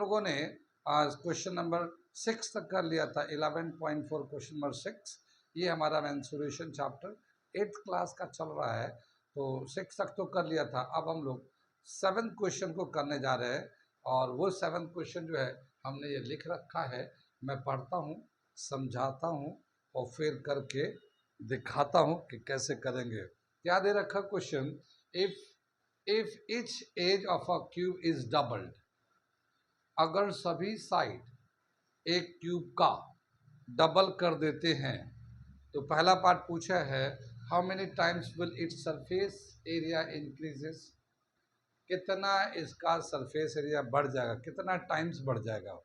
लोगों ने question number 6 तक कर लिया था। 11.4 क्वेश्चन नंबर 6, ये हमारा मेंस्ट्रुएशन चैप्टर 8th क्लास का चल रहा है, तो 6 तक तो कर लिया था। अब हम लोग 7th क्वेश्चन को करने जा रहे हैं, और वो 7th क्वेश्चन जो है हमने ये लिख रखा है। मैं पढ़ता हूँ, समझाता हूँ और फिर करके दिखाता हूँ कि कैसे करेंगे। क्या दे रखा question? If each edge of a cube is doubled, अगर सभी साइड एक क्यूब का डबल कर देते हैं, तो पहला पार्ट पूछा है how many times will its surface area increases, कितना इसका सरफेस एरिया बढ़ जाएगा, कितना टाइम्स बढ़ जाएगा।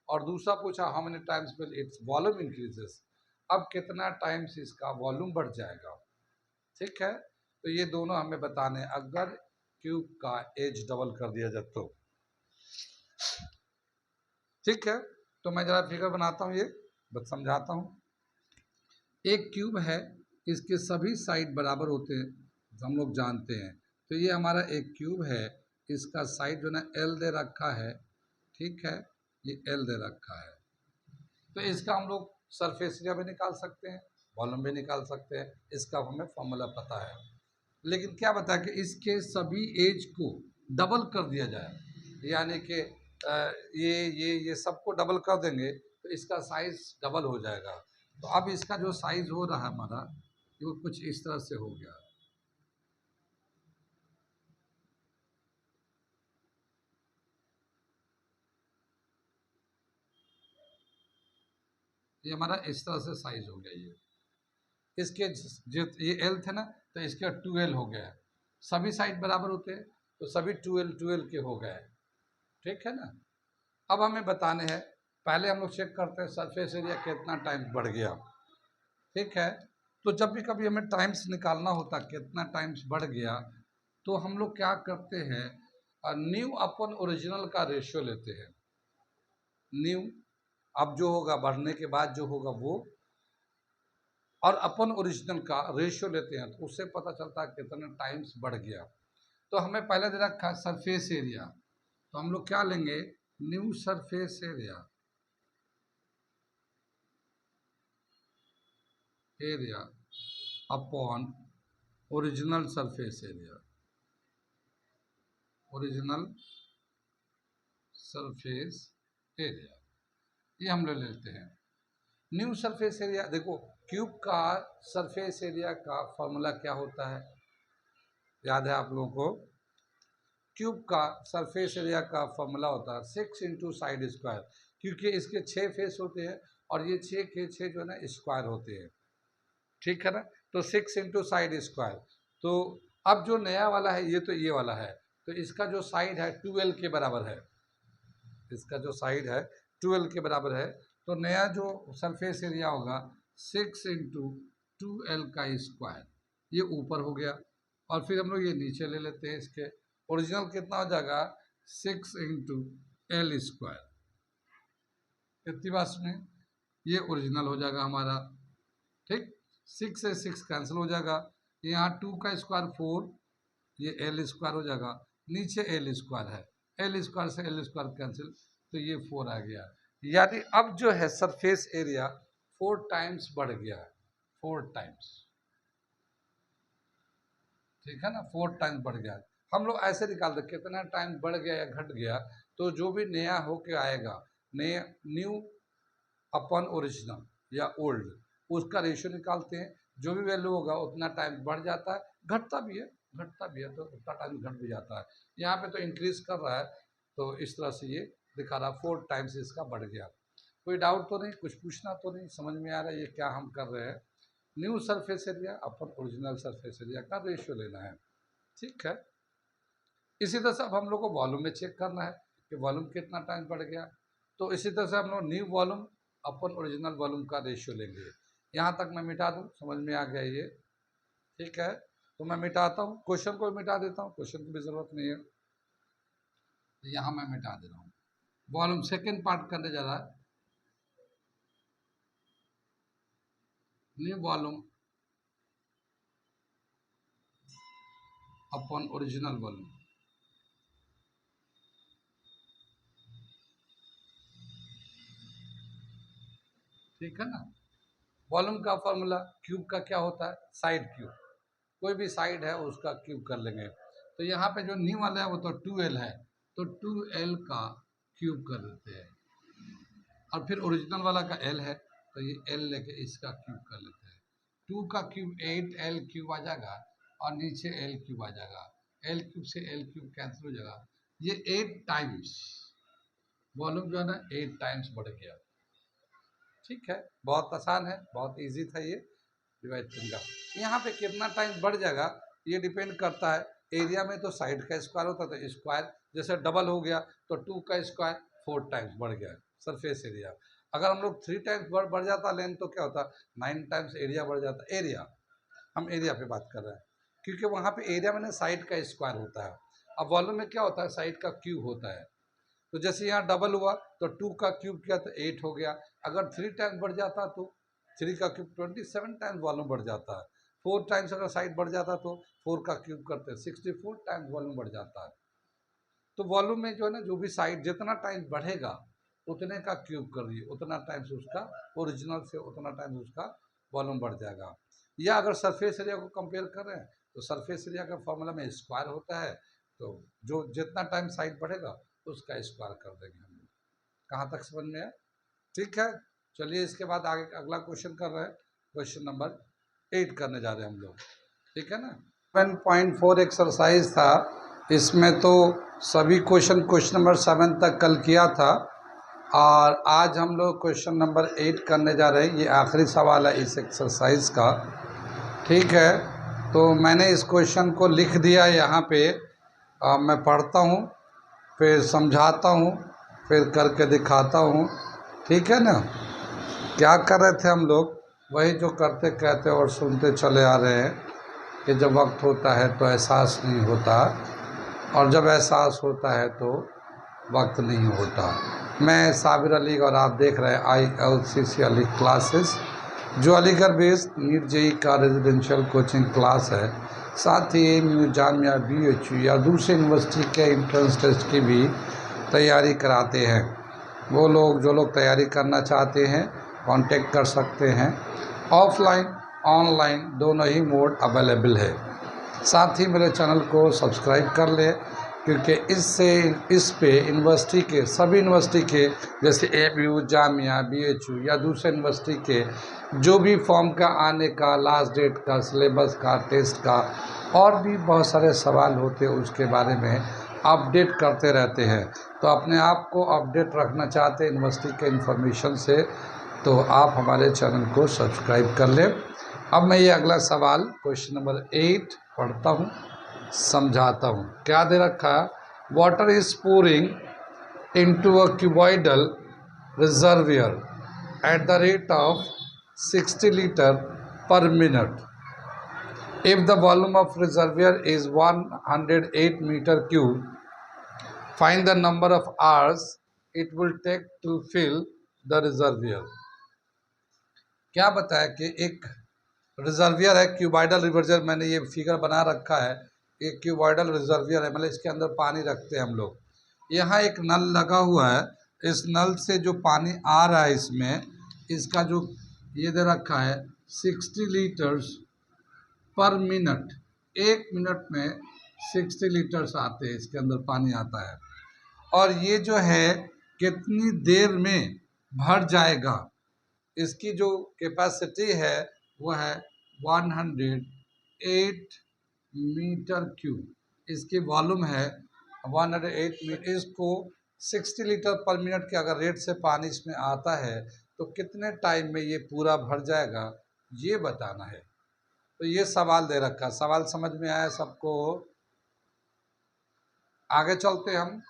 और दूसरा पूछा how many times will its volume increases, अब कितना टाइम्स इसका वॉल्यूम बढ़ जाएगा। ठीक है, तो ये दोनों हमें बताने, अगर क्यूब का एज डबल कर दिया जाए तो। ठीक है, तो मैं जरा फिगर बनाता हूँ, ये बस समझाता हूँ। एक क्यूब है, इसके सभी साइड बराबर होते हैं, हम लोग जानते हैं। तो ये हमारा एक क्यूब है, इसका साइड जो ना एल दे रखा है। ठीक है, ये एल दे रखा है, तो इसका हम लोग सरफेस एरिया भी निकाल सकते हैं, वॉल्यूम भी निकाल सकते हैं, इसका हमें फॉर्मूला पता है। लेकिन क्या बता कि इसके सभी एज को डबल कर दिया जाए, यानी कि ये सबको डबल कर देंगे तो इसका साइज डबल हो जाएगा। तो अब इसका जो साइज हो रहा है हमारा, वो कुछ इस तरह से हो गया। ये हमारा इस तरह से साइज हो गया। ये इसके जो ये एल थे ना, तो इसका 2L हो गया। सभी साइड बराबर होते हैं तो सभी 2L के हो गए। ठीक है ना। अब हमें बताने हैं, पहले हम लोग चेक करते हैं सरफेस एरिया कितना टाइम्स बढ़ गया। ठीक है, तो जब भी कभी हमें टाइम्स निकालना होता कितना टाइम्स बढ़ गया, तो हम लोग क्या करते हैं, न्यू अपन ओरिजिनल का रेशियो लेते हैं। न्यू अब जो होगा बढ़ने के बाद जो होगा वो, और अपन ओरिजिनल का रेशियो लेते हैं, तो उससे पता चलता है कितना टाइम्स बढ़ गया। तो हमें पहले दे रखा सरफेस एरिया, तो हम लोग क्या लेंगे, new surface area, area upon original surface area, original surface area, ये हम लोग लेते हैं। न्यू सरफेस एरिया, देखो क्यूब का सरफेस एरिया का फॉर्मूला क्या होता है, याद है आप लोगों को? क्यूब का सरफेस एरिया का फॉर्मूला होता है 6 इंटू साइड स्क्वायर, क्योंकि इसके 6 फेस होते हैं और ये 6 के 6 जो है ना स्क्वायर होते हैं। ठीक है ना, तो 6 इंटू साइड स्क्वायर। तो अब जो नया वाला है ये, तो ये वाला है, तो इसका जो साइड है 2L के बराबर है, इसका जो साइड है 2L के बराबर है। तो नया जो सरफेस एरिया होगा 6 इंटू 2L का स्क्वायर, ये ऊपर हो गया। और फिर हम लोग ये नीचे ले लेते हैं, इसके ओरिजिनल कितना हो जाएगा, 6 इंटू एल स्क्वायर। कितनी बात में ये ओरिजिनल हो जाएगा हमारा। ठीक, 6 से 6 कैंसिल हो जाएगा, यहाँ 2 का स्क्वायर 4, ये एल स्क्वायर हो जाएगा, नीचे एल स्क्वायर है, एल स्क्वायर से एल स्क्वायर कैंसिल, तो ये 4 आ गया। यानी अब जो है सरफेस एरिया 4 टाइम्स बढ़ गया है, 4 टाइम्स। ठीक है ना, 4 टाइम्स बढ़ गया है। हम लोग ऐसे निकालते कितना टाइम बढ़ गया या घट गया, तो जो भी नया होके आएगा, नया न्यू अपन ओरिजिनल या ओल्ड, उसका रेशियो निकालते हैं। जो भी वैल्यू होगा उतना टाइम बढ़ जाता है, घटता भी है, घटता भी है, तो उतना टाइम घट भी जाता है। यहाँ पे तो इंक्रीज कर रहा है, तो इस तरह से ये दिखा रहा 4 टाइम्स इसका बढ़ गया। कोई डाउट तो नहीं, कुछ पूछना तो नहीं, समझ में आ रहा है ये क्या हम कर रहे हैं? न्यू सरफेस एरिया अपन ओरिजिनल सरफेस एरिया का रेशियो लेना है। ठीक है, इसी तरह से अब हम लोग को वॉल्यूम में चेक करना है कि वॉल्यूम कितना टाइम बढ़ गया। तो इसी तरह से हम लोग न्यू वॉल्यूम अपन ओरिजिनल वॉल्यूम का रेशियो लेंगे। यहाँ तक मैं मिटा दूँ, समझ में आ गया ये? ठीक है, तो मैं मिटाता हूँ, क्वेश्चन को मिटा देता हूँ, क्वेश्चन की भी जरूरत नहीं है, तो यहाँ मैं मिटा दे रहा हूँ। वॉल्यूम सेकेंड पार्ट करने जा रहा है, न्यू वॉल्यूम अपन ओरिजिनल वॉल्यूम। ठीक है ना। वॉल्यूम का फॉर्मूला, क्यूब का क्या होता है, साइड क्यूब, कोई भी साइड है उसका क्यूब कर लेंगे। तो यहाँ पे जो न्यू वाला है वो तो 2L है, तो 2L का क्यूब कर देते हैं, और फिर ओरिजिनल वाला का L है तो ये L लेके इसका क्यूब कर लेते हैं। 2 का क्यूब 8L क्यूब आ जाएगा, और नीचे L क्यूब आ जाएगा, L क्यूब से L क्यूब कैंसिल हो जाएगा। ये 8 टाइम्स वॉल्यूम जो है ना 8 टाइम्स बढ़ गया। ठीक है, बहुत आसान है, बहुत इजी था ये डिवाइड करने का। यहाँ पे कितना टाइम बढ़ जाएगा ये डिपेंड करता है, एरिया में तो साइड का स्क्वायर होता है, तो स्क्वायर जैसे डबल हो गया तो 2 का स्क्वायर 4 टाइम्स बढ़ गया सरफेस एरिया। अगर हम लोग 3 टाइम्स बढ़ जाता लेंथ तो क्या होता, 9 टाइम्स एरिया बढ़ जाता। एरिया, हम एरिया पे बात कर रहे हैं, क्योंकि वहाँ पे एरिया में साइड का स्क्वायर होता है। अब वॉल्यूम में क्या होता है, साइड का क्यूब होता है। तो जैसे यहाँ डबल हुआ तो 2 का क्यूब किया तो 8 हो गया। अगर 3 टाइम्स बढ़ जाता तो 3 का क्यूब 27 टाइम्स वॉल्यूम बढ़ जाता है। 4 टाइम्स अगर साइड बढ़ जाता तो 4 का क्यूब करते 64 टाइम्स वॉल्यूम बढ़ जाता है। तो वॉल्यूम में जो है ना, जो भी साइड जितना टाइम बढ़ेगा उतने का क्यूब कर दिए, उतना टाइम्स उसका ओरिजिनल से उतना टाइम्स उसका वॉल्यूम बढ़ जाएगा। या अगर सरफेस एरिया को कंपेयर कर रहे हैं तो सरफेस एरिया का फॉर्मूला में स्क्वायर होता है, तो जो जितना टाइम साइड बढ़ेगा उसका स्क्वायर कर देंगे हम लोग। कहाँ तक समझ में है? ठीक है, चलिए इसके बाद आगे अगला क्वेश्चन कर रहे हैं, क्वेश्चन नंबर 8 करने जा रहे हैं हम लोग। ठीक है ना। 7.4 एक्सरसाइज था, इसमें तो सभी क्वेश्चन नंबर 7 तक कल किया था, और आज हम लोग क्वेश्चन नंबर 8 करने जा रहे हैं। ये आखिरी सवाल है इस एक्सरसाइज का। ठीक है, तो मैंने इस क्वेश्चन को लिख दिया यहाँ पे, मैं पढ़ता हूँ फिर समझाता हूँ फिर करके दिखाता हूँ। ठीक है ना। क्या कर रहे थे हम लोग, वही जो करते कहते और सुनते चले आ रहे हैं कि जब वक्त होता है तो एहसास नहीं होता, और जब एहसास होता है तो वक्त नहीं होता। मैं साबिर अली और आप देख रहे हैं ILCC अली क्लासेस, जो अलीगढ़ बेस्ड नीट जेई का रेजिडेंशियल कोचिंग क्लास है। साथ ही AMU जामिया BHU या दूसरे यूनिवर्सिटी के एंट्रेंस टेस्ट की भी तैयारी कराते हैं। वो लोग जो लोग तैयारी करना चाहते हैं कांटेक्ट कर सकते हैं। ऑफलाइन ऑनलाइन दोनों ही मोड अवेलेबल है। साथ ही मेरे चैनल को सब्सक्राइब कर ले, क्योंकि इस पे यूनिवर्सिटी के सभी यूनिवर्सिटी के जैसे AMU जामिया BHU या दूसरे यूनिवर्सिटी के जो भी फॉर्म का आने का, लास्ट डेट का, सिलेबस का, टेस्ट का और भी बहुत सारे सवाल होते हैं उसके बारे में अपडेट करते रहते हैं। तो अपने आप को अपडेट रखना चाहते हैं यूनिवर्सिटी के इन्फॉर्मेशन से, तो आप हमारे चैनल को सब्सक्राइब कर लें। अब मैं ये अगला सवाल क्वेश्चन नंबर 8 पढ़ता हूँ, समझाता हूँ। क्या दे रखा है, water is pouring into a cuboidal reservoir at the rate of 60 liter per minute. If the volume of reservoir is 108 meter cube, find the number of hours it will take to fill the reservoir. क्या बताया कि एक reservoir है, cuboidal reservoir, मैंने ये figure बना रखा है। एक क्यूबॉइडल रिजर्वियर है, मतलब इसके अंदर पानी रखते हैं हम लोग। यहाँ एक नल लगा हुआ है, इस नल से जो पानी आ रहा है इसमें, इसका जो ये दे रखा है 60 लीटर्स पर मिनट, 1 मिनट में 60 लीटर्स आते हैं, इसके अंदर पानी आता है। और ये जो है कितनी देर में भर जाएगा, इसकी जो कैपेसिटी है वो है 108 मीटर क्यूब। इसकी वॉल्यूम है 108 मीटर। इसको 60 लीटर पर मिनट के अगर रेट से पानी इसमें आता है तो कितने टाइम में ये पूरा भर जाएगा, ये बताना है। तो ये सवाल दे रखा, सवाल समझ में आया सबको? आगे चलते हम,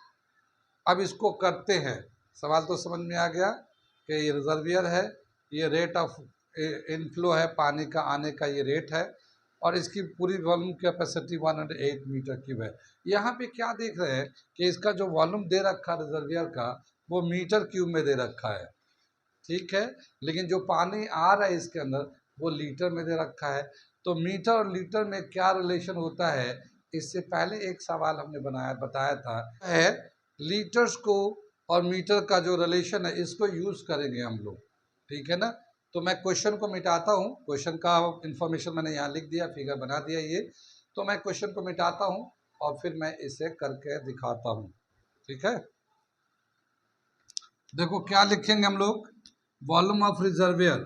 अब इसको करते हैं। सवाल तो समझ में आ गया कि ये रिजर्वियर है, ये रेट ऑफ इनफ्लो है, पानी का आने का ये रेट है, और इसकी पूरी वॉल्यूम कैपेसिटी 108 मीटर क्यूब है। यहाँ पे क्या देख रहे हैं कि इसका जो वॉल्यूम दे रखा रिजर्वियर का वो मीटर क्यूब में दे रखा है। ठीक है, लेकिन जो पानी आ रहा है इसके अंदर वो लीटर में दे रखा है। तो मीटर और लीटर में क्या रिलेशन होता है, इससे पहले एक सवाल हमने बताया था है लीटर्स को और मीटर का जो रिलेशन है इसको यूज़ करेंगे हम लोग। ठीक है ना, तो मैं क्वेश्चन को मिटाता हूँ, क्वेश्चन का इंफॉर्मेशन मैंने यहाँ लिख दिया, फिगर बना दिया ये, तो मैं क्वेश्चन को मिटाता हूँ और फिर मैं इसे करके दिखाता हूँ। ठीक है, देखो क्या लिखेंगे हम लोग, volume of reservoir,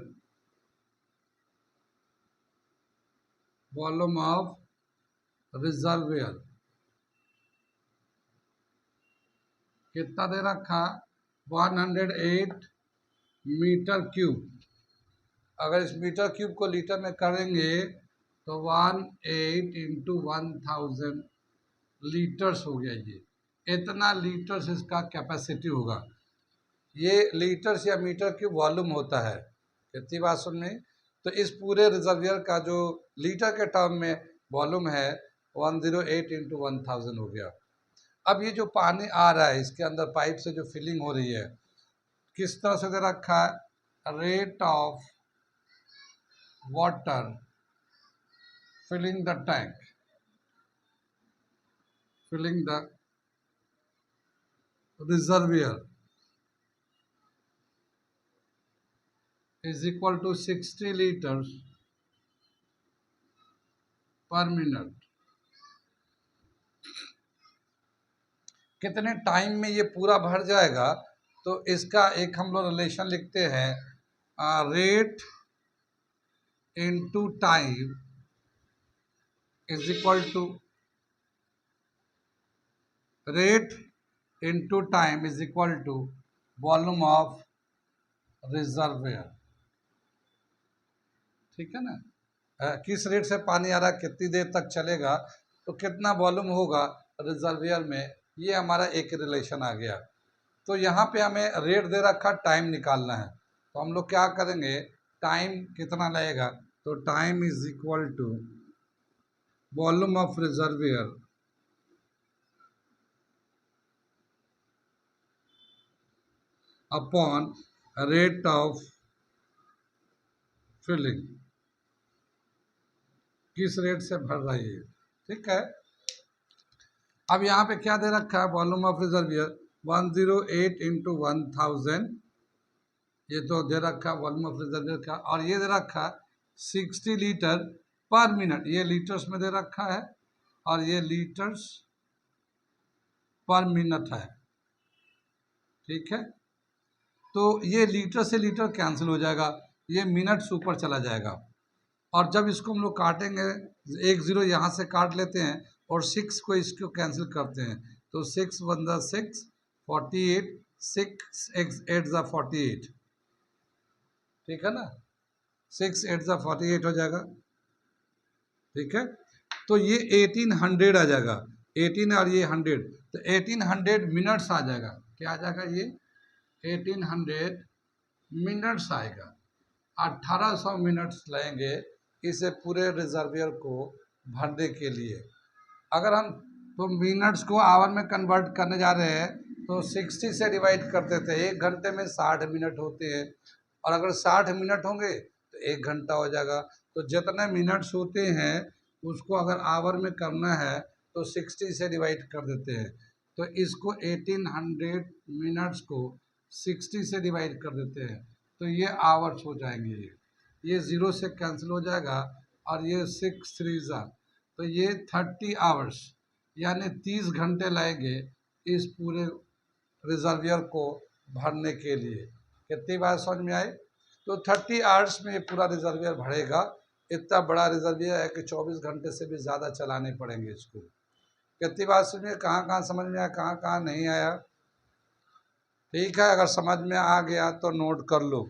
volume of reservoir कितना दे रखा, 108 मीटर क्यूब। अगर इस मीटर क्यूब को लीटर में करेंगे तो 18 इंटू 1000 लीटर्स हो गया। ये इतना लीटर्स इसका कैपेसिटी होगा। ये लीटर्स या मीटर क्यूब वॉल्यूम होता है। कितनी बात सुन में, तो इस पूरे रिजर्वियर का जो लीटर के टर्म में वॉल्यूम है 108 इंटू 1000 हो गया। अब ये जो पानी आ रहा है इसके अंदर पाइप से जो फिलिंग हो रही है, किस तरह से दे रखा है, rate of water filling the tank, filling the reservoir is equal to 60 liters per minute। कितने टाइम में ये पूरा भर जाएगा, तो इसका एक हम लोग रिलेशन लिखते हैं, rate into time is equal to, rate into time is equal to volume of reservoir. ठीक है ना, किस रेट से पानी आ रहा है, कितनी देर तक चलेगा, तो कितना वॉल्यूम होगा रिजर्वियर में, ये हमारा एक रिलेशन आ गया। तो यहाँ पे हमें रेट दे रखा, टाइम निकालना है, तो हम लोग क्या करेंगे, टाइम कितना लगेगा, तो time is equal to volume of reservoir upon rate of filling, किस रेट से भर रही है। ठीक है, अब यहाँ पे क्या दे रखा है, वॉल्यूम ऑफ रिजर्वियर 108 इंटू 1000, ये तो दे रखा वॉल्यूम ऑफ रिजर्वियर का, और ये दे रखा 60 लीटर पर मिनट, ये लीटर्स में दे रखा है, और ये लीटर्स पर मिनट है। ठीक है, तो ये लीटर से लीटर कैंसिल हो जाएगा, ये मिनट्स ऊपर चला जाएगा, और जब इसको हम लोग काटेंगे, एक जीरो यहाँ से काट लेते हैं और 6 को इसको कैंसिल करते हैं, तो 6 1 ज़ा 6, 48, 6 8 ज़ा 48। ठीक है ना, 6 8 ज़ा 48 हो जाएगा। ठीक है, तो ये 1800 आ जाएगा, 18 और ये 100, तो 1800 मिनट्स आ जाएगा। क्या आ जाएगा, ये 1800 मिनट्स आएगा। 1800 मिनट्स लगेंगे इसे पूरे रिजर्वियर को भरने के लिए। अगर हम तो मिनट्स को आवर में कन्वर्ट करने जा रहे हैं, तो 60 से डिवाइड कर देते हैं, 1 घंटे में 60 मिनट होते हैं, और अगर 60 मिनट होंगे तो 1 घंटा हो जाएगा। तो जितने मिनट्स होते हैं उसको अगर आवर में करना है तो 60 से डिवाइड कर देते हैं, तो इसको 1800 मिनट्स को 60 से डिवाइड कर देते हैं, तो ये आवर्स हो जाएंगे। ये 0 से कैंसिल हो जाएगा, और ये 6 3 ज़ा, तो ये 30 आवर्स, यानी 30 घंटे लगेंगे इस पूरे रिजर्वियर को भरने के लिए। कितनी बात समझ में आई, तो 30 आवर्स में ये पूरा रिजर्वियर भरेगा। इतना बड़ा रिजर्वियर है कि 24 घंटे से भी ज़्यादा चलाने पड़ेंगे इसको। कितनी बात समझ में, कहाँ कहाँ समझ में आया, कहाँ कहाँ नहीं आया। ठीक है, अगर समझ में आ गया तो नोट कर लो।